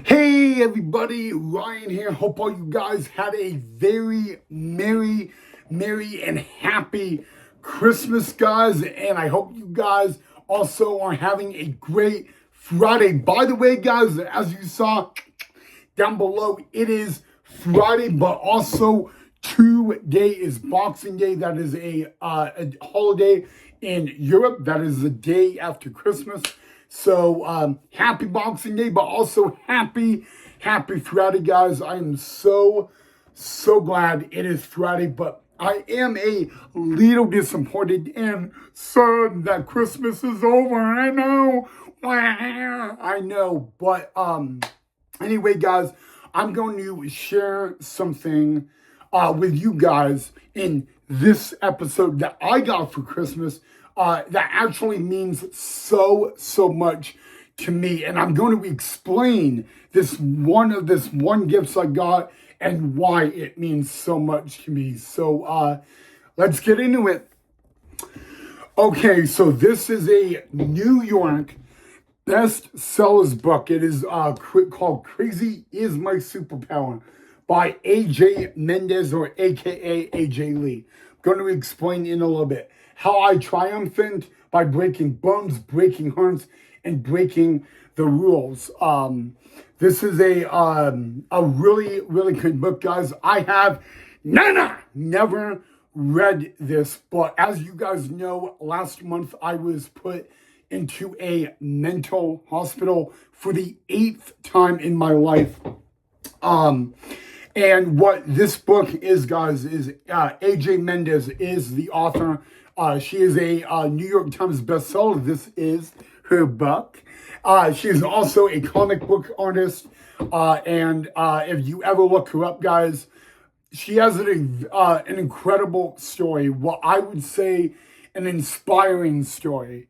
Hey everybody, Ryan here. Hope all you guys had a very merry and happy Christmas, guys. And I hope you guys also are having a great Friday. By the way, guys, as you saw down below, it is Friday, but also today is Boxing Day. That is a holiday in Europe. That is the day after Christmas. So happy Boxing Day, but also happy Friday, guys. I am so glad it is Friday, but I am a little disappointed and sad that Christmas is over. I know, but anyway, guys, I'm going to share something with you guys in this episode that I got for Christmas that actually means so much to me. And I'm going to explain this one gifts I got and why it means so much to me. So let's get into it. Okay, so this is a New York bestsellers book. It is called Crazy Is My Superpower by A.J. Mendez, or AKA A.J. Lee. I'm going to explain in a little bit how I triumphed by breaking bones, breaking hearts, and breaking the rules. This is a really good book, guys. I have never read this, but as you guys know, last month I was put into a mental hospital for the 8th time in my life. And what this book is, guys, is A.J. Mendez is the author. She is a New York Times bestseller. This is her book. She is also a comic book artist. And if you ever look her up, guys, she has an incredible story. What I would say an inspiring story.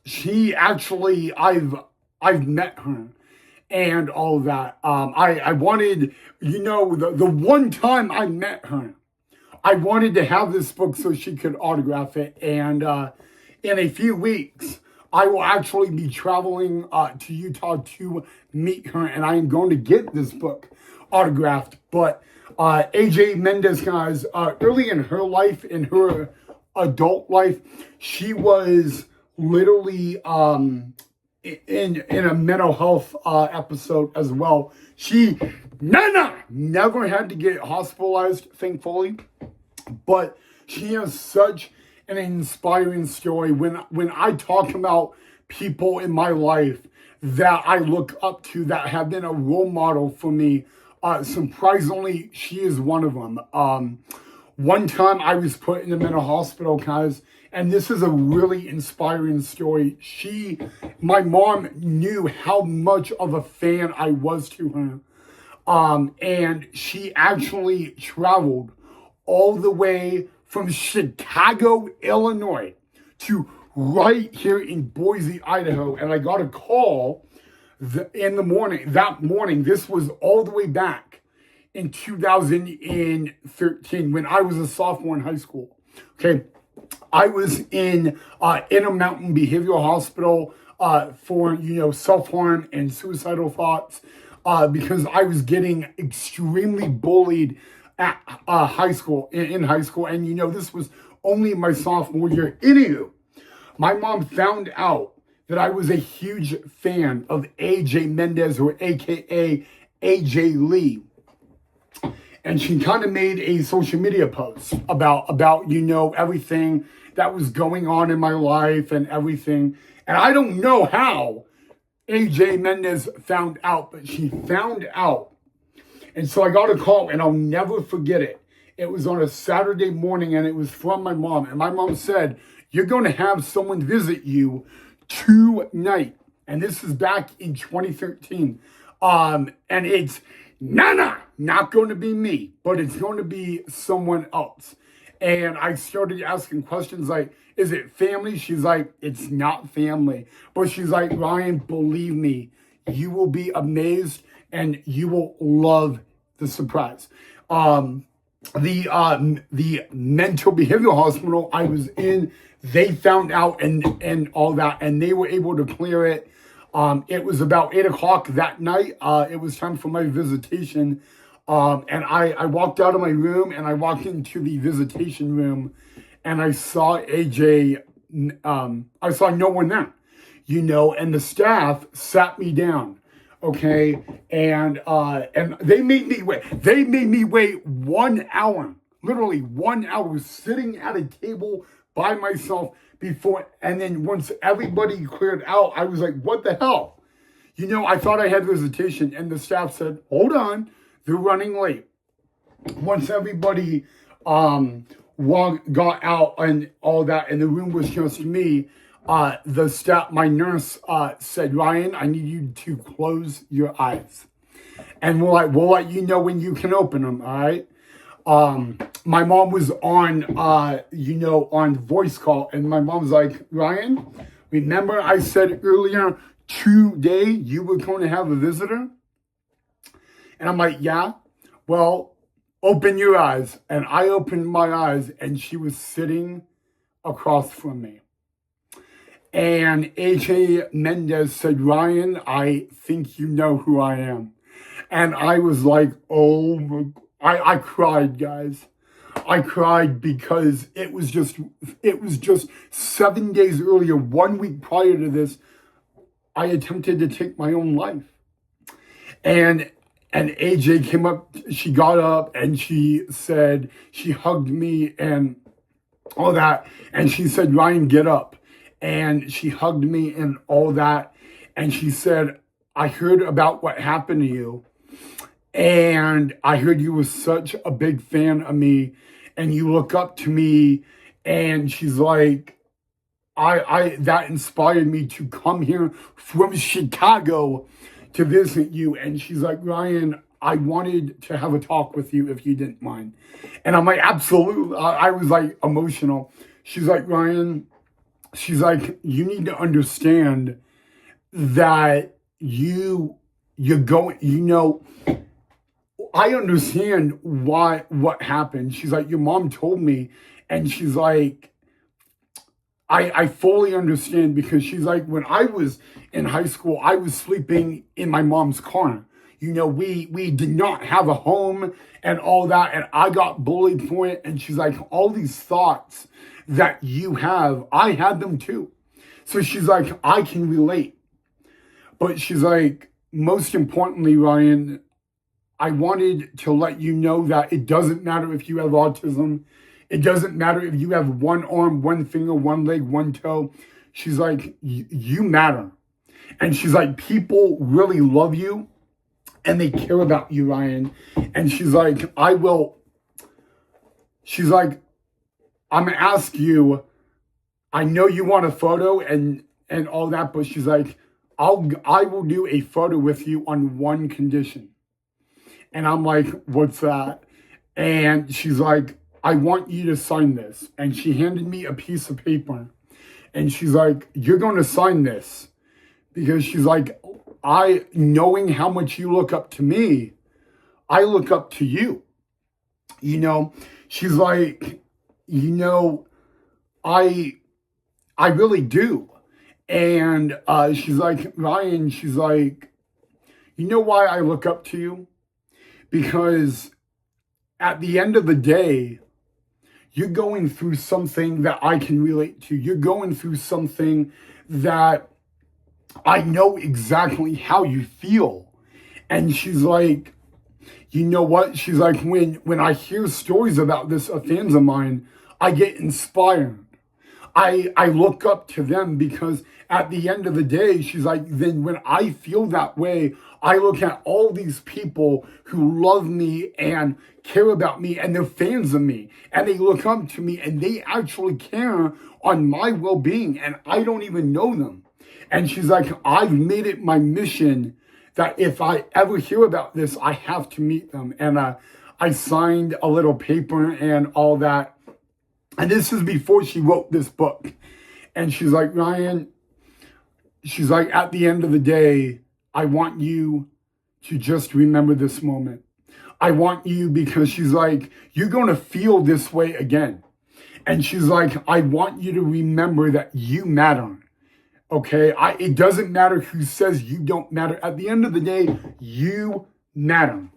She actually, I've met her and all of that. I wanted, the one time I met her, I wanted to have this book so she could autograph it. And in a few weeks, I will actually be traveling to Utah to meet her, and I am going to get this book autographed. But A.J. Mendez, guys, early in her life, in her adult life, she was literally in a mental health episode as well. She never had to get hospitalized, thankfully, but she has such an inspiring story. When I talk about people in my life that I look up to, that have been a role model for me, surprisingly, she is one of them. One time I was put in a mental hospital, guys, and this is a really inspiring story. My mom knew how much of a fan I was to her. And she actually traveled all the way from Chicago, Illinois to right here in Boise, Idaho. And I got a call that morning. This was all the way back in 2013 when I was a sophomore in high school. Okay. I was in Intermountain Behavioral Hospital for, self-harm and suicidal thoughts because I was getting extremely bullied at high school. And, this was only my sophomore year. Anywho, my mom found out that I was a huge fan of A.J. Mendez, or AKA A.J. Lee. And she kind of made a social media post about everything that was going on in my life and everything. And I don't know how A.J. Mendez found out, but she found out. And so I got a call, and I'll never forget it. It was on a Saturday morning, and it was from my mom. And my mom said, "You're going to have someone visit you tonight." And this is back in 2013. And it's not going to be me, but it's going to be someone else. And I started asking questions like, is it family? She's like, it's not family. But she's like, Ryan, believe me, you will be amazed and you will love the surprise. The mental behavioral hospital I was in, they found out and all that, and they were able to clear it. It was about 8 o'clock that night. It was time for my visitation. And I walked out of my room and I walked into the visitation room and I saw AJ. I saw no one there, and the staff sat me down. Okay. And they made me wait. They made me wait 1 hour, literally 1 hour sitting at a table by myself before. And then once everybody cleared out, I was like, what the hell? I thought I had visitation, and the staff said, hold on, they're running late. Once everybody got out and all that, and the room was just me, my nurse said, Ryan, I need you to close your eyes. And we'll let you know when you can open them, all right? My mom was on voice call, and my mom's like, Ryan, remember I said earlier today you were going to have a visitor? And I'm like, yeah, well, open your eyes. And I opened my eyes, and she was sitting across from me. And AJ Mendez said, Ryan, I think you know who I am. And I was like, oh my God. I cried, guys. I cried because it was just 7 days earlier, 1 week prior to this, I attempted to take my own life. And AJ came up, she got up and she said, she hugged me and all that. And she said, Ryan, get up. And she hugged me and all that. And she said, I heard about what happened to you. And I heard you were such a big fan of me and you look up to me. And she's like, I that inspired me to come here from Chicago to visit you. And she's like, Ryan, I wanted to have a talk with you if you didn't mind. And I'm like, absolutely. I was like emotional. She's like, Ryan, she's like, you need to understand that you're going, I understand what happened. She's like, your mom told me. And she's like, I fully understand, because she's like, when I was in high school, I was sleeping in my mom's car. We did not have a home and all that. And I got bullied for it. And she's like, all these thoughts that you have, I had them too. So she's like, I can relate. But she's like, most importantly, Ryan, I wanted to let you know that it doesn't matter if you have autism. It doesn't matter if you have one arm, one finger, one leg, one toe. She's like, you matter. And she's like, people really love you and they care about you, Ryan. And she's like, I'm going to ask you, I know you want a photo and all that, but she's like, I will do a photo with you on one condition. And I'm like, what's that? And she's like, I want you to sign this. And she handed me a piece of paper. And she's like, you're going to sign this. Because she's like, knowing how much you look up to me, I look up to you. She's like, I really do. And she's like, Ryan, she's like, you know why I look up to you? Because at the end of the day, you're going through something that I can relate to. You're going through something that I know exactly how you feel. And she's like, you know what? She's like, when I hear stories about this of fans of mine, I get inspired. I look up to them, because at the end of the day, she's like, then when I feel that way, I look at all these people who love me and care about me and they're fans of me and they look up to me and they actually care on my well-being and I don't even know them. And she's like, I've made it my mission that if I ever hear about this, I have to meet them. And I signed a little paper and all that. And this is before she wrote this book. And she's like, Ryan, she's like, at the end of the day, I want you to just remember this moment. I want you, because she's like, you're going to feel this way again. And she's like, I want you to remember that you matter. Okay, it doesn't matter who says you don't matter. At the end of the day, you matter.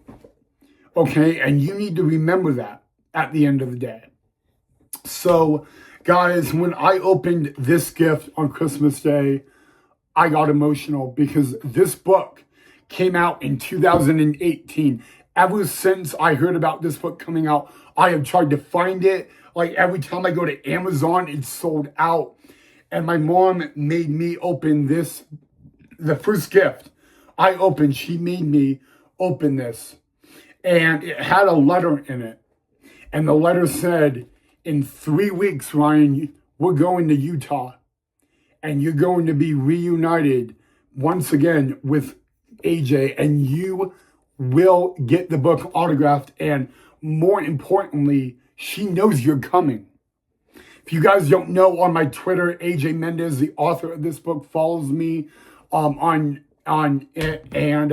Okay, and you need to remember that at the end of the day. So, guys, when I opened this gift on Christmas Day, I got emotional because this book came out in 2018. Ever since I heard about this book coming out, I have tried to find it. Like every time I go to Amazon, it's sold out. And my mom made me open this, the first gift I opened, she made me open this. And it had a letter in it. And the letter said, in 3 weeks, Ryan, we're going to Utah. And you're going to be reunited once again with AJ. And you will get the book autographed. And more importantly, she knows you're coming. If you guys don't know, on my Twitter, AJ Mendez, the author of this book, follows me on it. And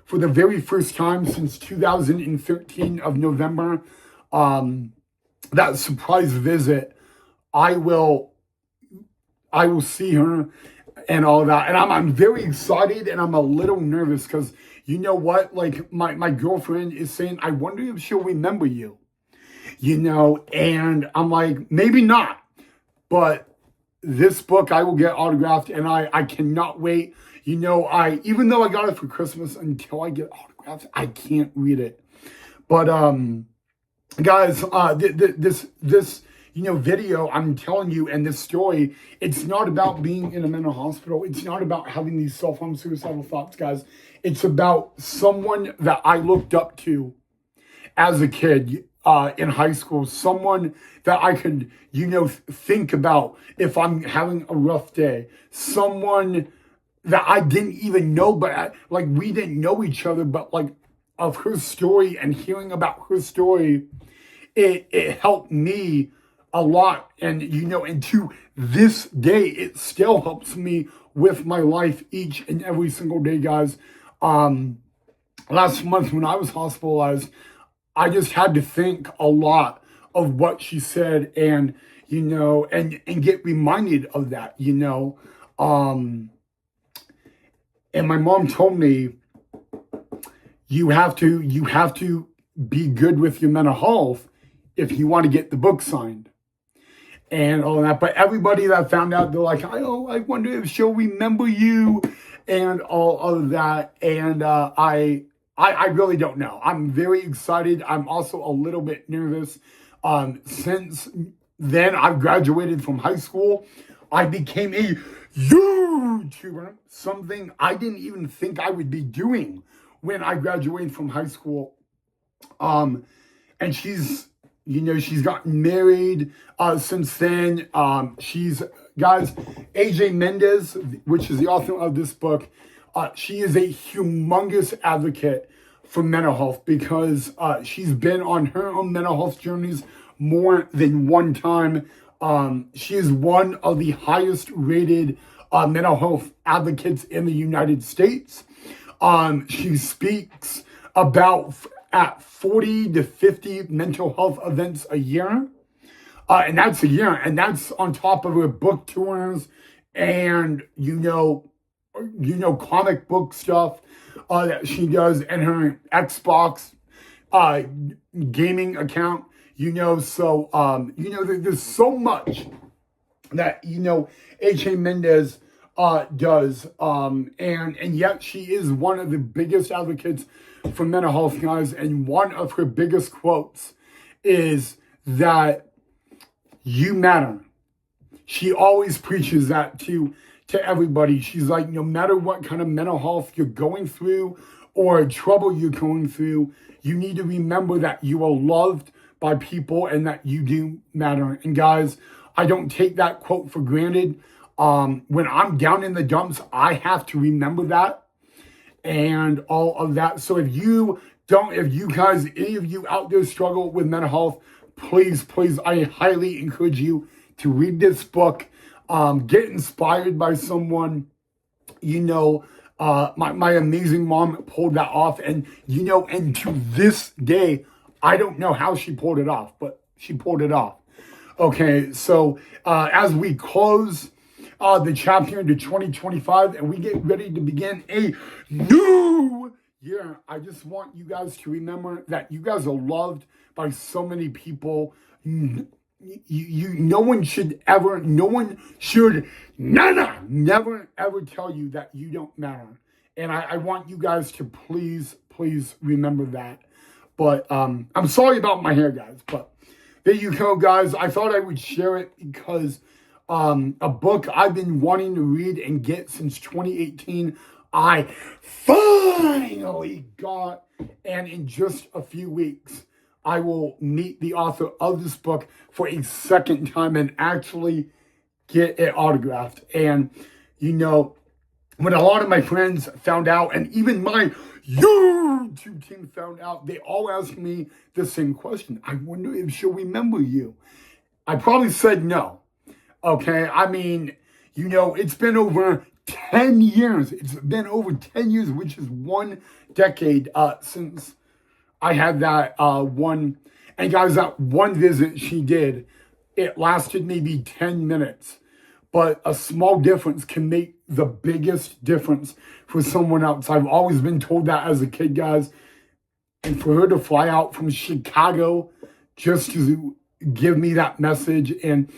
for the very first time since 2013 of November, that surprise visit, I will see her and all that. And I'm very excited, and I'm a little nervous because you know what? Like my girlfriend is saying, I wonder if she'll remember you. And I'm like, maybe not. But this book I will get autographed, and I cannot wait. Even though I got it for Christmas, until I get autographed, I can't read it. But guys, this video I'm telling you, and this story, it's not about being in a mental hospital. It's not about having these self-harm suicidal thoughts, guys. It's about someone that I looked up to as a kid in high school, someone that I could, think about if I'm having a rough day, someone that I didn't even know, but we didn't know each other, but of her story and hearing about her story, it helped me a lot. And, and to this day, it still helps me with my life each and every single day, guys. Last month when I was hospitalized, I just had to think a lot of what she said and, and get reminded of that, and my mom told me, you have to be good with your mental health if you want to get the book signed and all that. But everybody that found out, they're like, I wonder if she'll remember you and all of that. And I really don't know. I'm very excited. I'm also a little bit nervous. Since then, I've graduated from high school. I became a YouTuber, something I didn't even think I would be doing when I graduated from high school. And she's gotten married since then. Guys, AJ Mendez, which is the author of this book, she is a humongous advocate for mental health because she's been on her own mental health journeys more than one time. She is one of the highest rated mental health advocates in the United States. She speaks about at 40 to 50 mental health events a year. And that's a year. And that's on top of her book tours and, comic book stuff that she does and her Xbox gaming account, So, there's so much that, AJ Mendez does. And yet she is one of the biggest advocates for mental health, guys. And one of her biggest quotes is that you matter. She always preaches that to everybody. She's like, no matter what kind of mental health you're going through or trouble you're going through, you need to remember that you are loved by people and that you do matter. And guys, I don't take that quote for granted. When I'm down in the dumps, I have to remember that and all of that. So if you guys, any of you out there struggle with mental health, please, I highly encourage you to read this book. Get inspired by someone. My amazing mom pulled that off, and and to this day, I don't know how she pulled it off, but she pulled it off. Okay, so as we close the chapter into 2025, and we get ready to begin a new year. I just want you guys to remember that you guys are loved by so many people. No one should never ever tell you that you don't matter. And I want you guys to please remember that. But I'm sorry about my hair, guys, but there you go, guys. I thought I would share it because a book I've been wanting to read and get since 2018, I finally got. And in just a few weeks, I will meet the author of this book for a second time and actually get it autographed. And, you know, when a lot of my friends found out, and even my YouTube team found out, they all asked me the same question. I wonder if she'll remember you. I probably said no. Okay, I mean, you know, it's been over 10 years. It's been over 10 years, which is 1 decade since I had that one. And guys, that one visit she did, it lasted maybe 10 minutes. But a small difference can make the biggest difference for someone else. I've always been told that as a kid, guys. And for her to fly out from Chicago just to give me that message and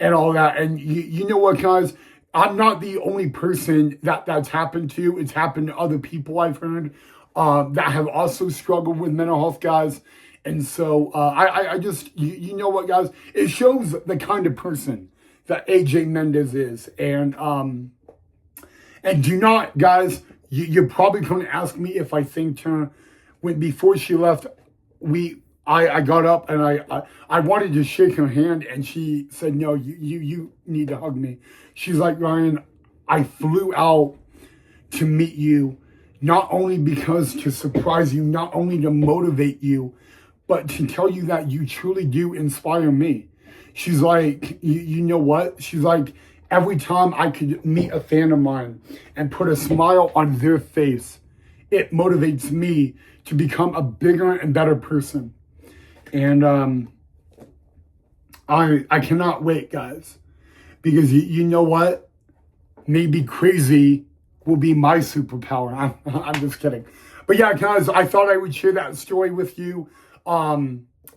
all that. And you know what, guys? I'm not the only person that's happened to. It's happened to other people I've heard that have also struggled with mental health, guys. And so I just, you know what, guys? It shows the kind of person that AJ Mendez is. And do not, guys, you're probably going to ask me if I thanked her. When before she left, I got up and I wanted to shake her hand, and she said, no, you need to hug me. She's like, Ryan, I flew out to meet you, not only because to surprise you, not only to motivate you, but to tell you that you truly do inspire me. She's like, you know what? She's like, every time I could meet a fan of mine and put a smile on their face, it motivates me to become a bigger and better person. And I cannot wait, guys, because you know what? Maybe crazy will be my superpower. I'm just kidding. But yeah, guys, I thought I would share that story with you.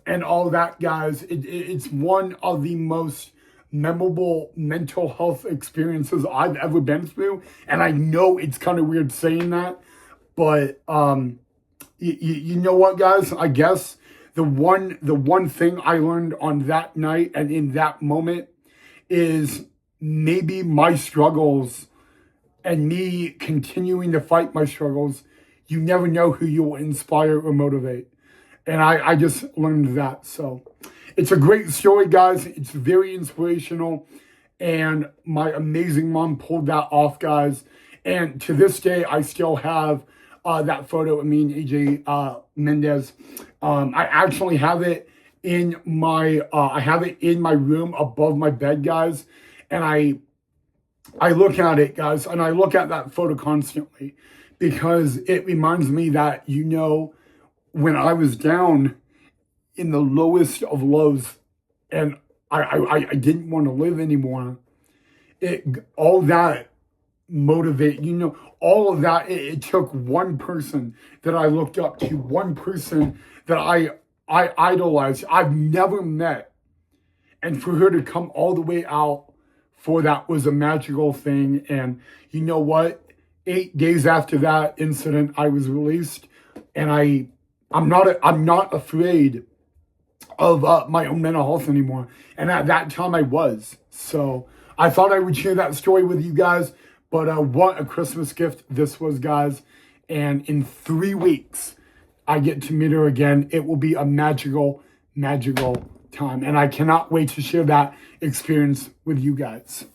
And all that, guys. It's one of the most memorable mental health experiences I've ever been through. And I know it's kind of weird saying that, but you know what, guys? I guess the one thing I learned on that night and in that moment is maybe my struggles and me continuing to fight my struggles. You never know who you will inspire or motivate. And I just learned that. So it's a great story, guys. It's very inspirational. And my amazing mom pulled that off, guys. And to this day, I still have that photo of me and AJ Mendez. I actually have it in my room above my bed, guys. And I look at it, guys, and I look at that photo constantly because it reminds me that, you know, when I was down in the lowest of lows and I didn't want to live anymore, all that motivate, you know, all of that, it took one person that I looked up to, one person that I idolized, I've never met. And for her to come all the way out for that was a magical thing. And you know what? 8 days after that incident, I was released, and I'm not afraid of my own mental health anymore. And at that time I was. So I thought I would share that story with you guys. But what a Christmas gift this was, guys. And in 3 weeks, I get to meet her again. It will be a magical time. And I cannot wait to share that experience with you guys.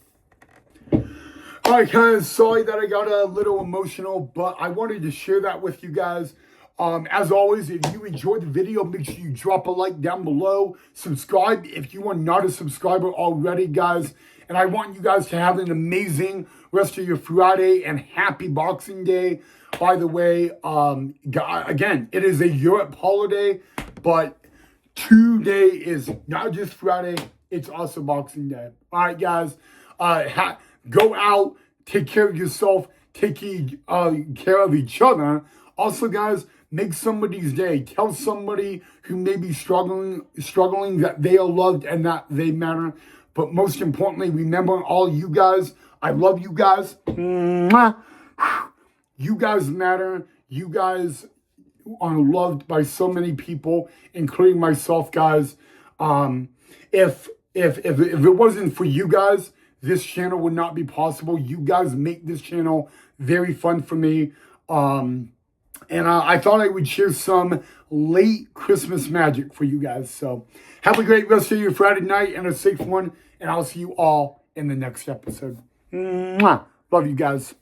All right, guys, sorry that I got a little emotional, but I wanted to share that with you guys. As always, if you enjoyed the video, make sure you drop a like down below. Subscribe if you are not a subscriber already, guys. And I want you guys to have an amazing rest of your Friday and happy Boxing Day. By the way, again, it is a Europe holiday, but today is not just Friday, it's also Boxing Day. All right, guys. Go out, take care of yourself, take care of each other. Also, guys, make somebody's day. Tell somebody who may be struggling that they are loved and that they matter. But most importantly, remember all you guys, I love you guys. Mwah. You guys matter. You guys are loved by so many people, including myself, guys. If it wasn't for you guys, this channel would not be possible. You guys make this channel very fun for me. And I thought I would share some late Christmas magic for you guys. So have a great rest of your Friday night and a safe one. And I'll see you all in the next episode. Mwah. Love you guys.